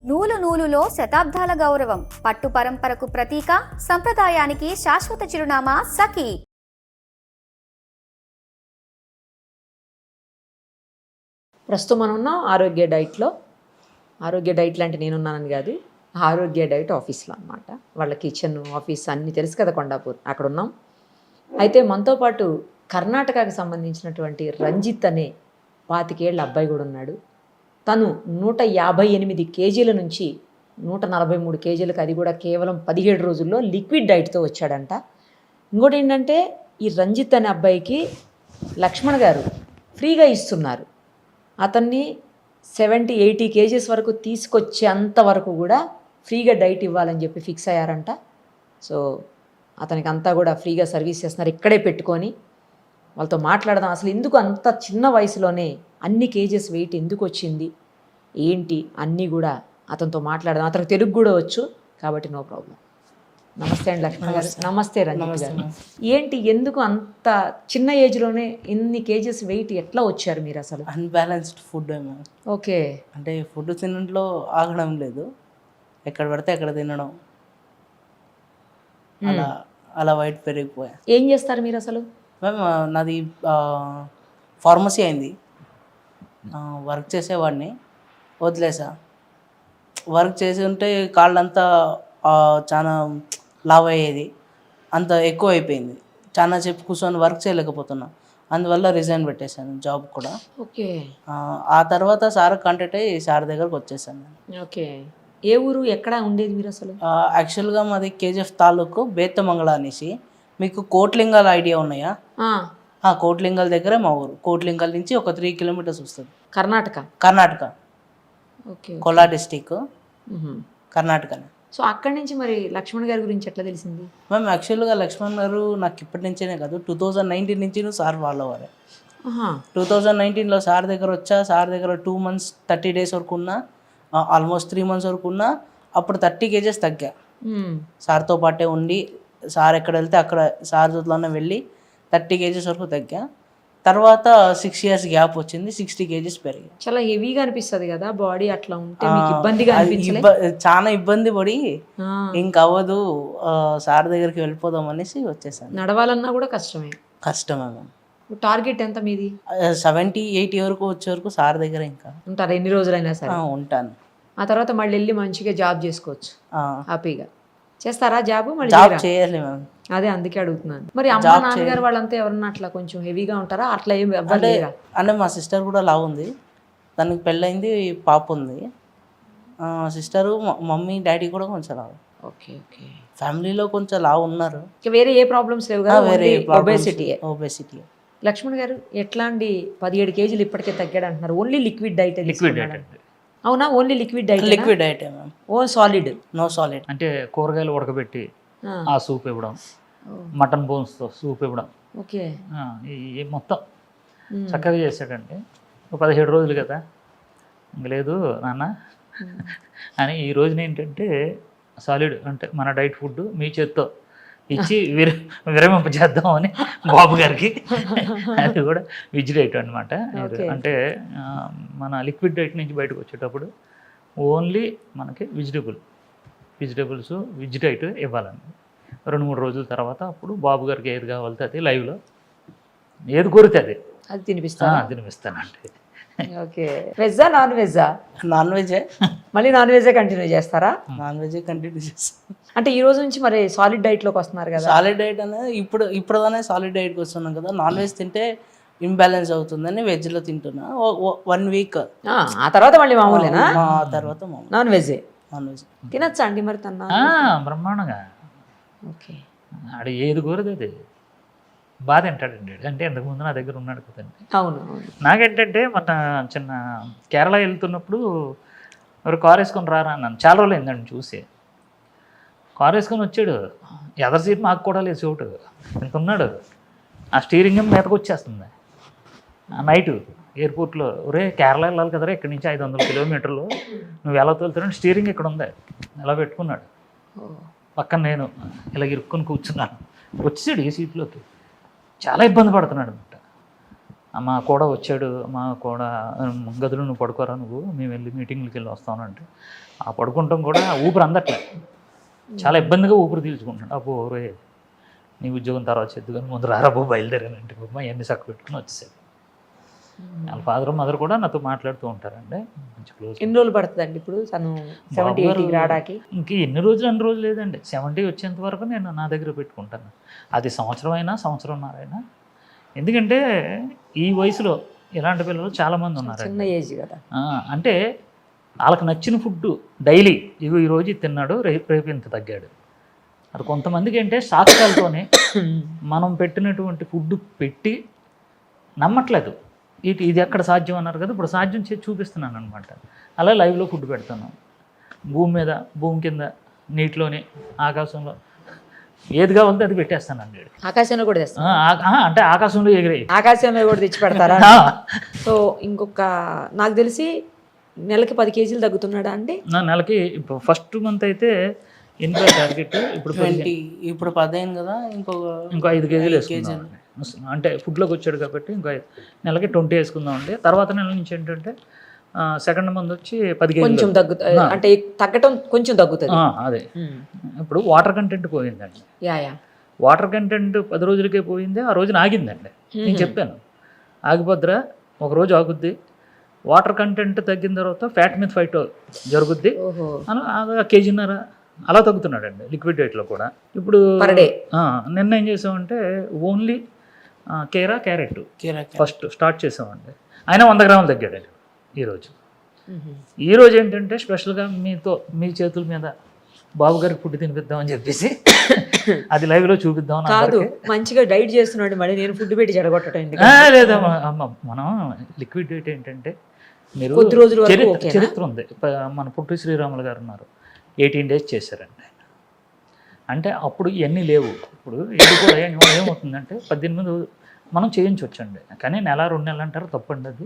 నూలు నూలులో శతాబ్దాల గౌరవం, పట్టు పరంపరకు ప్రతీక, సంప్రదాయానికి శాశ్వత చిరునామా సఖీ. ప్రస్తుతం మనం ఉన్నాం ఆరోగ్య డైట్లో. ఆరోగ్య డైట్ లాంటి నేనున్నానని కాదు, ఆరోగ్య డైట్ ఆఫీస్లో అనమాట. వాళ్ళ కిచెన్ ఆఫీస్ అన్నీ తెలుసు కదా, కొండాపూర్ అక్కడ ఉన్నాం. అయితే మనతో పాటు కర్ణాటకకు సంబంధించినటువంటి రంజిత్ అనే 25 ఏళ్ళ అబ్బాయి కూడా ఉన్నాడు. తను 158 కేజీల నుంచి 143 కేజీలకు, అది కూడా కేవలం 17 రోజుల్లో లిక్విడ్ డైట్తో వచ్చాడంట. ఇంకోటి ఏంటంటే, ఈ రంజిత్ అనే అబ్బాయికి లక్ష్మణ్ గారు ఫ్రీగా ఇస్తున్నారు. అతన్ని 70-80 కేజీస్ వరకు తీసుకొచ్చేంత వరకు కూడా ఫ్రీగా డైట్ ఇవ్వాలని చెప్పి ఫిక్స్ అయ్యారంట. సో అతనికి అంతా కూడా ఫ్రీగా సర్వీస్ చేస్తున్నారు. ఇక్కడే పెట్టుకొని వాళ్ళతో మాట్లాడదాం. అసలు ఎందుకు అంత చిన్న వయసులోనే అన్ని కేజెస్ వెయిట్ ఎందుకు వచ్చింది, ఏంటి అన్నీ కూడా అతనితో మాట్లాడదాం. అతనికి తెలుగు కూడా వచ్చు కాబట్టి నో ప్రాబ్లం. నమస్తే అండి లక్ష్మణ్ గారు. నమస్తే రంజిత్ గారు. ఏంటి, ఎందుకు అంత చిన్న ఏజ్లోనే ఇన్ని కేజెస్ వెయిట్ ఎట్లా వచ్చారు మీరు? అసలు అన్బ్యాలెన్స్డ్ ఫుడ్ ఏమో. ఓకే. అంటే ఫుడ్ తినడంలో ఆగడం లేదు, ఎక్కడ పడితే అక్కడ తినడం, అలా అలా వెయిట్ పెరిగిపోయా. ఏం చేస్తారు మీరు అసలు? మేము నాది ఫార్మసీ అయింది, వర్క్ చేసేవాడిని, వదిలేసా. వర్క్ చేసి ఉంటే కాళ్ళంతా చాలా లావ్ అయ్యేది, అంత ఎక్కువ అయిపోయింది. చాలా చెప్పి కూర్చొని వర్క్ చేయలేకపోతున్నా, అందువల్ల రిజైన్ పెట్టేశాను జాబ్ కూడా. ఓకే. ఆ తర్వాత సార్ కాంటాక్ట్ అయ్యి సార్ దగ్గరకు వచ్చేసాను నేను. ఓకే. ఏ ఊరు, ఎక్కడ ఉండేది మీరు అసలు? యాక్చువల్గా మాది కేజీఎఫ్ తాలూకు బేతమంగళ అనేసి. మీకు కోట్లింగాల ఐడియా ఉన్నాయా? కోట్లింగాల దగ్గరే మా ఊరు. కోట్లింగాల నుంచి ఒక 3 కిలోమీటర్స్ వస్తుంది. కర్ణాటక. ఓకే. కోలార్ డిస్టిక్, కర్ణాటకనే. సో అక్కడి నుంచి మరి లక్ష్మణ్ గారి గురించి ఎట్లా తెలిసింది? మ్యామ్ యాక్చువల్గా లక్ష్మణ్ గారు నాకు ఇప్పటి నుంచేనే కాదు, 2019 నుంచి సార్ వాళ్ళ వారే. 2019లో సార్ దగ్గర వచ్చా. సార్ దగ్గర 2 months 30 days వరకు ఉన్నా, ఆల్మోస్ట్ 3 months వరకు ఉన్నా. అప్పుడు 30 కేజెస్ తగ్గా. సార్తో పాటే ఉండి, సార్ ఎక్కడ వెళ్తే అక్కడ సార్ జొత్లోనే వెళ్ళి 30 కేజెస్ వరకు తగ్గా. తర్వాత 6 years గ్యాప్ వచ్చింది, 60 కేజెస్ పెరిగా. చాలా హెవీగా అనిపిస్తుంది కదా బాడీ, అట్లా ఉంటే మీకు ఇబ్బందిగా అనిపించలే? చాలా ఇబ్బంది పడి ఇంక అవ్వదు, సార్ దగ్గరికి వెళ్ళిపోదాం అనేసి వచ్చేసాను. నడవాలన్నా కూడా కష్టమే మ్యామ్. టార్గెట్ ఎంత మీది? 70-80 వరకు వచ్చే వరకు సార్ దగ్గర ఇంకా ఉంటారు. ఎన్ని రోజులైనా సరే ఉంటాను. ఆ తర్వాత మళ్ళీ వెళ్ళి మంచిగా జాబ్ చేసుకోవచ్చు హ్యాపీగా. చేస్తారా జాబ్? మళ్ళీ జాబ్ చేయాలి మ్యామ్. అదే అందుకే అడుగుతున్నాను. మరి అమ్మ నాన్నగారు వాళ్ళంతా ఎవరన్నా అట్లా కొంచెం హెవీగా ఉంటారా? అట్లా ఏం అంటే మా సిస్టర్ కూడా లావు ఉంది, దానికి పెళ్ళయింది, పాప ఉంది. సిస్టరు, మమ్మీ డాడీ కూడా కొంచెం లావు. ఓకే. ఓకే. ఫ్యామిలీలో కొంచెం లావు ఉన్నారు. వేరే ఏ ప్రాబ్లమ్స్ లేవు కదా? వేరే ఒబేసిటీ. లక్ష్మణ్ గారు ఎట్లాంటి 17 కేజీలు ఇప్పటికే తగ్గాడు అంటున్నారు. Only liquid diet? అవునా? Only liquid diet? Liquid diet ma'am. ఓ సాలిడ్? No solid. అంటే కూరగాయలు ఉడకబెట్టి ఆ సూప్ ఇవ్వడం, మటన్ బోన్స్తో సూప్ ఇవ్వడం. ఓకే. ఈ మొత్తం చక్కగా చేశాడండి. 17 రోజులు కదా, ఇంక లేదు నాన్న అని ఈ రోజున ఏంటంటే సాలిడ్ అంటే మన డైట్ ఫుడ్ మీ చేత్తో ఇచ్చి విరమింపజేద్దామని బాబు గారికి. అది కూడా వెజ్ డైట్ అనమాట. అంటే మన లిక్విడ్ డైట్ నుంచి బయటకు వచ్చేటప్పుడు ఓన్లీ మనకి వెజిటేబుల్స్ వెజ్ డైట్ ఇవ్వాలండి. 2-3 రోజుల తర్వాత అప్పుడు బాబు గారికి ఏది కావాలితే అది లైవ్లో ఏది కోరితే అది తినిపిస్తానండి. ఓకే. వెజ్జా నాన్ వెజ్జా? నాన్ వెజే. మళ్ళీ నాన్ వెజే కంటిన్యూ చేస్తారా? నాన్ వెజే కంటిన్యూ చేస్తాను. అంటే ఈ రోజు నుంచి మరి సాలిడ్ డైట్లోకి వస్తున్నారు కదా? సాలిడ్ డైట్ అనేది ఇప్పుడుగానే సాలిడ్ డైట్కి వస్తున్నాం కదా. నాన్ వెజ్ తింటే ఇంబ్యాలెన్స్ అవుతుందని వెజ్లో తింటున్నా 1 week. ఆ తర్వాత మళ్ళీ మామూలేనా? తర్వాత నాన్ వెజ్ తినచ్చా అండి మరి? బ్రహ్మాండంగా. ఓకే. ఆడు ఏది కోరదు అది బాగా తింటాడండి. అంటే ఇంతకుముందు నా దగ్గర ఉన్నాడు కదండి. అవును. నాకేంటంటే మన చిన్న కేరళ వెళ్తున్నప్పుడు ఎవరు కారు వేసుకొని రారా అన్నాను. చాలా రోజులు అయిందండి చూసి. కారు వేసుకొని వచ్చాడు, ఎదర్ సీట్ మాకు కూడా లేదు, చోటు ఇంత ఉన్నాడు. ఆ స్టీరింగ్ మీదకి వచ్చేస్తుంది. నైటు ఎయిర్పోర్ట్లో, ఒరే కేరళ వెళ్ళాలి కదరా, ఇక్కడి నుంచి 500 కిలోమీటర్లు, నువ్వు ఎలా తోలుతున్నావు, స్టీరింగ్ ఇక్కడ ఉంది, ఎలా పెట్టుకున్నాడు. పక్కన నేను ఇలా ఇరుక్కుని కూర్చున్నాను. వచ్చాడు ఈ సీట్లోకి. చాలా ఇబ్బంది పడుతున్నాడు అనమాట. మా కూడా వచ్చాడు, మా కూడా గదిలో నువ్వు పడుకోరా, నువ్వు మేము వెళ్ళి మీటింగ్లకి వెళ్ళి వస్తాను అంటే ఆ పడుకుంటాం కూడా ఊపిరి అందట్లే, చాలా ఇబ్బందిగా ఊపిరి తీల్చుకుంటున్నాడు. అబ్బో రే నీ ఉద్యోగం తర్వాత చేద్దు కానీ ముందు రారాబో బయలుదేరానంటే బొమ్మ ఎన్ని చక్క పెట్టుకుని వచ్చేసాడు. వాళ్ళ ఫాదర్ మదర్ కూడా నాతో మాట్లాడుతూ ఉంటారండి, మంచి క్లోజ్. ఎన్ని రోజులు పడుతుందండి ఇప్పుడు తను 70-80 రావడానికి? ఇంక ఎన్ని రోజులు అన్ని రోజులు లేదండి, 70 వచ్చేంత వరకు నేను నా దగ్గర పెట్టుకుంటాను. అది సంవత్సరం అయినా సంవత్సరంన్నరైనా. ఎందుకంటే ఈ వయసులో ఇలాంటి పిల్లలు చాలామంది ఉన్నారు. చిన్న ఏజ్ కదా. అంటే వాళ్ళకి నచ్చిన ఫుడ్ డైలీ ఈరోజు ఇది తిన్నాడు, రేపు ఇంత తగ్గాడు. అది కొంతమందికి అంటే సాక్ష్యాలతోనే మనం పెట్టినటువంటి ఫుడ్ పెట్టి నమ్మట్లేదు. ఇది ఎక్కడ సాధ్యం అన్నారు కదా, ఇప్పుడు సాధ్యం చేసి చూపిస్తున్నాను అనమాట. అలా లైవ్లో ఫుడ్ పెడతాను. భూమి మీద, భూమి కింద, నీటిలోని, ఆకాశంలో ఏది కావాలంటే అది పెట్టేస్తానండి. ఆకాశంలో కూడా తెస్తాను. అంటే ఆకాశంలో ఎగిరే, ఆకాశంలో కూడా తెచ్చి పెడతారా? సో ఇంకొక నాకు తెలిసి నెలకి 10 కేజీలు తగ్గుతున్నాడా అండి? నా నెలకి ఇప్పుడు ఫస్ట్ మంత్ అయితే ఇంట్లో టార్గెట్ ఇప్పుడు 20, ఇప్పుడు 10 అయింది కదా, ఇంకో 5 కేజీలు వేసుకుందాం. అంటే ఫుడ్లోకి వచ్చాడు కాబట్టి నెలకి 20 వేసుకుందాం అండి. తర్వాత నెల నుంచి ఏంటంటే సెకండ్ మంత్ వచ్చి 10 కేజీలు కొంచెం తగ్గుతుంది, అంటే తగ్గటం కొంచెం తగ్గుతుంది. అదే ఇప్పుడు వాటర్ కంటెంట్ పోయిందండి. వాటర్ కంటెంట్ 10 రోజులకే పోయింది, ఆ రోజున ఆగిందండి. నేను చెప్పాను ఆగిపోద్దురా, ఒక రోజు ఆగుద్ది. వాటర్ కంటెంట్ తగ్గిన తర్వాత ఫ్యాట్ మీద ఫైట్ జరుగుద్ది అని కేజీన్నర అలా తగ్గుతున్నాడండి లిక్విడ్ డైట్లో కూడా. ఇప్పుడు నిన్న ఏం చేసామంటే ఓన్లీ క్యారెట్ ఫస్ట్ స్టార్ట్ చేసామండి. ఆయన 100 గ్రాములు తగ్గాడు ఈరోజు ఏంటంటే స్పెషల్గా మీ చేతుల మీద బాబు గారికి ఫుడ్ తినిపిద్దామని చెప్పేసి అది లైవ్లో చూపిద్దాం. కాదు, మంచిగా డైట్ చేస్తున్నాడు, మళ్ళీ నేను ఫుడ్ పెట్టి చెడగొట్టడం లేదా. మనం లిక్విడ్ డైట్ ఏంటంటే మీరు చరిత్ర ఉంది. మన పుట్టి శ్రీరాములు గారు ఉన్నారు, 18 days చేశారండి. అంటే అప్పుడు ఇవన్నీ లేవు. ఇప్పుడు ఇది కూడా ఏమవుతుందంటే 18 మనం చేయించవచ్చండి, కానీ 1-2 నెలలు అంటారు, తప్పండి అది.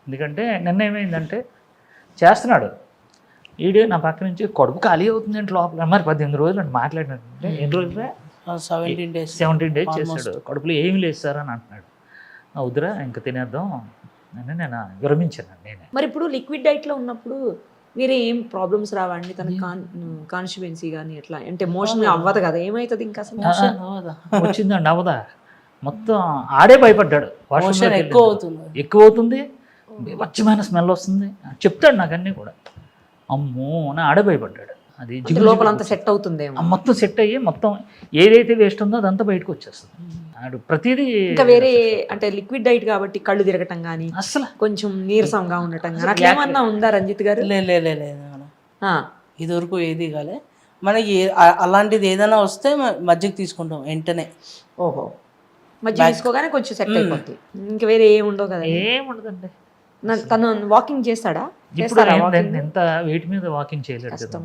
ఎందుకంటే నిన్న ఏమైందంటే చేస్తున్నాడు ఈడే నా పక్క నుంచి కడుపు ఖాళీ అవుతుంది అంటే లోపల. మరి 18 రోజులు అంటే మాట్లాడినట్టే. ఎన్ని రోజులే? 17 days చేశాడు. కడుపులో ఏమి లేదు సార్ అని అంటున్నాడు. వద్దురా ఇంకా తినేద్దాం అని నేను విరమించాను నేనే. మరి ఇప్పుడు లిక్విడ్ డైట్లో ఉన్నప్పుడు వేరే ఏం ప్రాబ్లమ్స్ రావండి? తన కాన్స్టిట్యుయెన్సీ కానీ ఎట్లా అంటే మోషన్ అవ్వదు కదా, ఏమవుతుంది ఇంకా అసలు? వచ్చిందండి, అవ్వదా? మొత్తం ఆడే భయపడ్డాడు. ఎక్కువ అవుతుంది, వచ్చమైన స్మెల్ వస్తుంది చెప్తాడు నాకు అన్నీ కూడా. అమ్మో అని ఆడే భయపడ్డాడు. అది లోపల అంతా సెట్ అవుతుంది, మొత్తం సెట్ అయ్యి మొత్తం ఏదైతే వేస్ట్ ఉందో అదంతా బయటకు వచ్చేస్తుంది. ఆడు ప్రతిదీ ఇంకా వేరే అంటే లిక్విడ్ డైట్ కాబట్టి కళ్ళు తిరగటం కానీ అసలు కొంచెం నీరసంగా ఉండటం కానీ అట్లా ఏమన్నా ఉందా రంజిత్ గారు? లేదు ఇదివరకు ఏది కాలే. మనకి అలాంటిది ఏదైనా వస్తే మజ్జిగ తీసుకుంటాం వెంటనే. ఓహో, మజ్జిగ తీసుకోగానే కొంచెం సెట్ అయిపోతుంది. ఇంకా వేరే ఏమి ఉండవు కదా? ఏముండదండి. తను వాకింగ్ చేస్తాడా? ఎంత వెయిట్ మీద వాకింగ్ చేయలేడు కదా.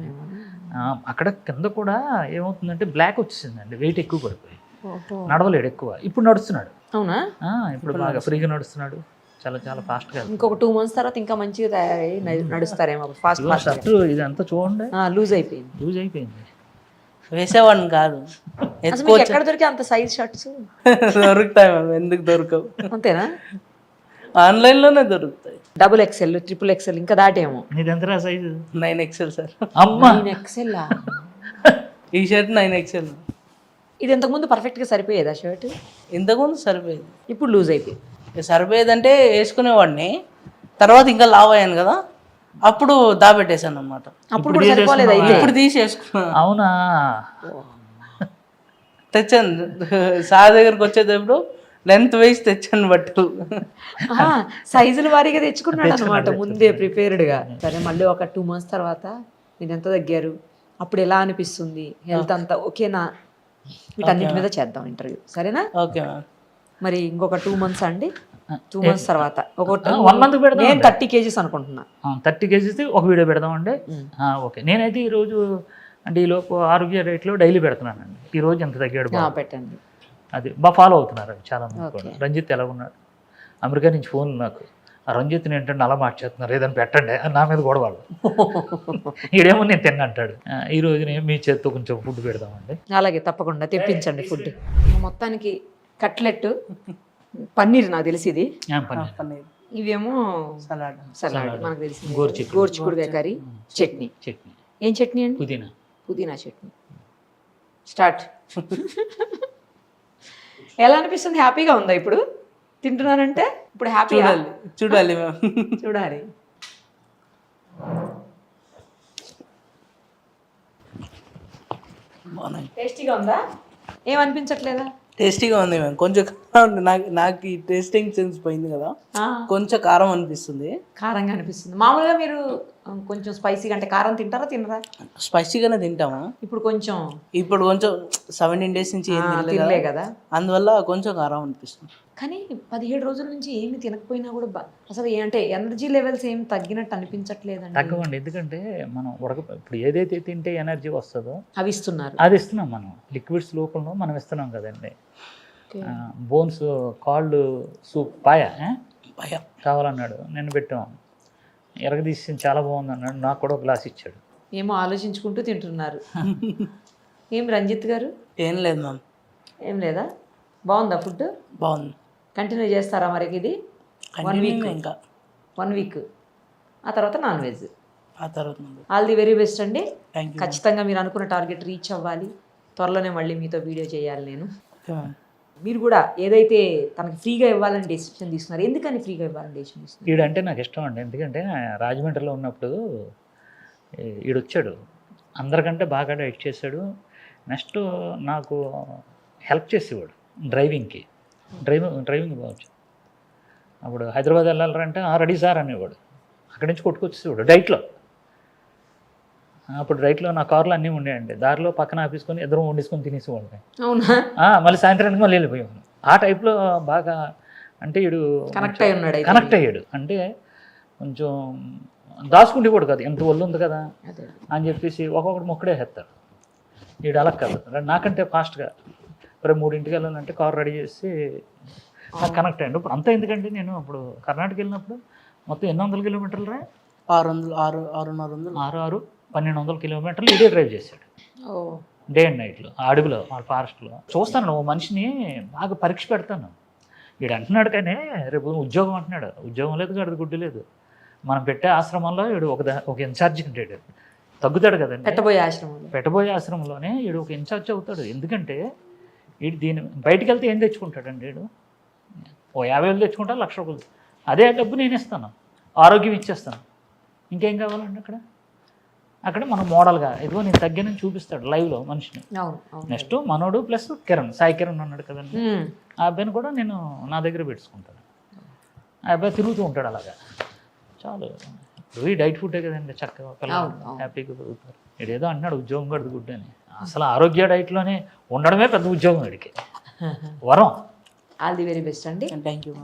అక్కడ కింద కూడా ఏమవుతుందంటే బ్లాక్ వచ్చేసిందండి, వెయిట్ ఎక్కువ పడిపోయి నడవలేడు ఎక్కువ. ఇప్పుడు నడుస్తున్నాడు. అవునా? ఇప్పుడు బాగా ఫ్రీగా నడుస్తున్నాడు, చాలా చాలా ఫాస్ట్గా. ఇంకొక 2 months తర్వాత ఇంకా మంచిగా తయారై నడుస్తారేమో. ఫాస్ట్ ఇదంతా చూడండి లూజ్ అయిపోయింది. వేసేవాడిని కాదు. ఎక్కడ దొరికి అంత సైజ్ షర్ట్స్? దొరుకుతాయి మ్యామ్, ఎందుకు దొరకవు? అంతేనా? ఆన్లైన్లోనే దొరుకుతాయి. XXL, XXL ఇంకా దాటేమో. నీదెంతరా సైజు? 9XL sir. అమ్మా, 9XL? ఈ షర్ట్ 9XL. ఇది ఇంతకుముందు పర్ఫెక్ట్గా సరిపోయేదా షర్ట్? ఇంతకుముందు సరిపోయేది, ఇప్పుడు లూజ్ అయిపోయింది. సరిపోయేదంటే వేసుకునేవాడిని, తర్వాత ఇంకా లావ్ అయ్యాను కదా, అప్పుడు దాబెట్టేశాను అనమాట. అప్పుడు కూడా సరిపోలేదు, ఇప్పుడు తీసి వేసుకున్నా. అవునా? తెచ్చాను సార్ దగ్గరకు వచ్చేటప్పుడు లెంత్ వైజ్ తెచ్చాను బట్టలు. సైజుల వారీగా తెచ్చుకున్నాడు అనమాట ముందే ప్రిపేర్డ్గా. సరే, మళ్ళీ ఒక 2 months తర్వాత మీరు ఎంత తగ్గారు, అప్పుడు ఎలా అనిపిస్తుంది, హెల్త్ అంతా ఓకేనా, వీటన్నిటి మీద చేద్దాం ఇంటర్వ్యూ. సరేనా? Okay ma'am. మరి ఇంకొక 2 months అండి, 2 months తర్వాత 1 month పెడదాం. నేను 30 kgs అనుకుంటున్నా. 30 kgs ఒక వీడియో పెడదామండి. ఓకే, నేనైతే ఈరోజు అంటే ఈలోపు ఆరోగ్య డైట్లో డైలీ పెడుతున్నానండి. ఈరోజు ఎంత తగ్గాడు పెట్టండి, అది బాగా ఫాలో అవుతున్నారు చాలా మంది కూడా. రంజిత్ ఎలా ఉన్నాడు? అమెరికా నుంచి ఫోన్లు నాకు, ఆ రంజిత్ని ఏంటంటే అలా మార్చేస్తున్నారు, ఏదైనా పెట్టండి అని నా మీద గొడవలు. ఈడేమో నేను తిన్నా అంటాడు. ఈ రోజు మీ చేత్తో కొంచెం ఫుడ్ పెడదామండి. అలాగే, తప్పకుండా తెప్పించండి ఫుడ్. మొత్తానికి కట్లెట్ పన్నీర్ నాకు తెలిసి ఇది, పన్నీర్ పన్నీర్ ఇవేమో సలాడ్. సలాడ్ మనకు తెలిసింది, గోరుచిక్కుడు. గోరుచిక్కుడుకాయ కర్రీ, చట్నీ. చట్నీ, ఏం చట్నీ అండి? పుదీనా. పుదీనా చట్నీ. స్టార్ట్. ఎలా అనిపిస్తుంది? హ్యాపీగా ఉందా ఇప్పుడు తింటున్నానంటే? ఇప్పుడు హ్యాపీ చూడాలి మేము. చూడాలి. బాగున్నాయి. టేస్టీగా ఉందా? ఏమనిపించట్లేదా? టేస్టీగా ఉంది మ్యామ్. కొంచెం కారం ఉంది. నాకు ఈ టేస్టింగ్ సెన్స్ పోయింది కదా, కొంచెం కారం అనిపిస్తుంది. కారంగా అనిపిస్తుంది. మామూలుగా మీరు కొంచెం స్పైసీగా అంటే కారం తింటారా తినరా? స్పైసీగానే తింటాము. ఇప్పుడు కొంచెం 17 days నుంచి ఏం తినలే కదా, అందువల్ల కొంచెం కారం అనిపిస్తుంది. కానీ 17 రోజుల నుంచి ఏమి తినకపోయినా కూడా అసలు అంటే ఎనర్జీ లెవెల్స్ ఏం తగ్గినట్టు అనిపించట్లేదండి. తగ్గవండి. ఎందుకంటే మనం ఇప్పుడు ఏదైతే తింటే ఎనర్జీ వస్తుందో అవి ఇస్తున్నారు, అది ఇస్తున్నాం. మనం లిక్విడ్స్ లోపల మనం ఇస్తున్నాం కదండి. బోన్స్, కాళ్ళు సూప్, పాయ కావాలన్నాడు, నేను పెట్టాం. ఎరగదీసి చాలా బాగుంది అన్నాడు, నాకు కూడా ఒక గ్లాస్ ఇచ్చాడు. ఏమో ఆలోచించుకుంటూ తింటున్నారు. ఏం రంజిత్ గారు? ఏం లేదు మ్యామ్. ఏం లేదా? బాగుందా ఫుడ్? బాగుంది. కంటిన్యూ చేస్తారా మరి ఇది? 1 week ఇంకా 1 week ఆ తర్వాత నాన్ వెజ్. ఆ తర్వాత ఆల్ ది వెరీ బెస్ట్ అండి. Thank you. ఖచ్చితంగా మీరు అనుకున్న టార్గెట్ రీచ్ అవ్వాలి. త్వరలోనే మళ్ళీ మీతో వీడియో చేయాలి నేను. మీరు కూడా ఏదైతే తనకి ఫ్రీగా ఇవ్వాలని డెసిషన్ తీసుకున్నారు, ఎందుకని ఫ్రీగా ఇవ్వాలని డెసిషన్ తీసుకున్నారు? ఈడంటే నాకు ఇష్టం అండి. ఎందుకంటే రాజమండ్రిలో ఉన్నప్పుడు ఈడొచ్చాడు, అందరికంటే బాగా డైట్ చేశాడు. నెక్స్ట్ నాకు హెల్ప్ చేసేవాడు డ్రైవింగ్కి. డ్రైవింగ్ బావచ్చు. అప్పుడు హైదరాబాద్ వెళ్ళాలంటే రెడీ సార్ అనేవాడు. అక్కడి నుంచి కొట్టుకొచ్చేవాడు డైట్లో. అప్పుడు డైట్లో నా కార్లో అన్నీ ఉండేయండి. దారిలో పక్కన ఆపేసుకొని ఇద్దరం వండేసుకొని తినేసేవాళ్ళం. అవునా? మళ్ళీ సాయంత్రానికి మళ్ళీ వెళ్ళిపోయాము. ఆ టైప్లో బాగా అంటే వీడు కనెక్ట్ అయి ఉన్నాడు. కనెక్ట్ అయ్యాడు. అంటే కొంచెం దాచుకుంటేవాడు కదా, ఎంత ఒళ్ళు ఉంది కదా అని చెప్పేసి ఒక్కొక్కటి మొక్కడే వేస్తాడు. వీడు అలా కాదు, నాకంటే ఫాస్ట్గా 3 వెళ్ళాలంటే కార్ రెడీ చేసి కనెక్ట్ అయ్యాడు. ఇప్పుడు అంతా ఎందుకంటే నేను అప్పుడు కర్ణాటక వెళ్ళినప్పుడు మొత్తం 800 కిలోమీటర్లు 1200 కిలోమీటర్లు ఇదే డ్రైవ్ చేశాడు, డే అండ్ నైట్లో, అడవిలో, వాళ్ళ ఫారెస్ట్లో. చూస్తాను ఓ మనిషిని బాగా పరీక్ష పెడతాను. వీడు అంటున్నాడు కానీ రేపు ఉద్యోగం అంటున్నాడు. ఉద్యోగం లేదు, గడిది గుడ్డు లేదు. మనం పెట్టే ఆశ్రమంలో వీడు ఒక ఇన్ఛార్జ్ ఉంటాడు, తగ్గుతాడు కదండి. పెట్టబోయే ఆశ్రమంలోనే వీడు ఒక ఇన్ఛార్జ్ అవుతాడు. ఎందుకంటే వీడు బయటికి వెళ్తే ఏం తెచ్చుకుంటాడండి? వీడు ఓ 50,000 తెచ్చుకుంటా, 1,00,000 రూపాయలు. అదే డబ్బు నేను ఇస్తాను, ఆరోగ్యం ఇచ్చేస్తాను. ఇంకేం కావాలండి? అక్కడ మనం మోడల్గా ఇదిగో నేను తగ్గానని చూపిస్తాడు లైవ్లో మనిషిని. నెక్స్ట్ మనోడు ప్లస్ సాయి కిరణ్ ఉన్నాడు కదండి, ఆ అబ్బాయిని కూడా నేను నా దగ్గర పెట్టుకుంటాను. ఆ అబ్బాయి తిరుగుతూ ఉంటాడు అలాగా. చాలు, ఇప్పుడు డైట్ ఫుడ్డే కదండి, చక్కగా పిల్లలు హ్యాపీగా పెరుగుతారు. వీడేదో అంటున్నాడు ఉద్యోగం కడుదు గుడ్డు అని. అసలు ఆరోగ్య డైట్లోనే ఉండడమే పెద్ద ఉద్యోగం వీడికి, వరం. ఆల్ ది వెరీ బెస్ట్ అండి. Thank you.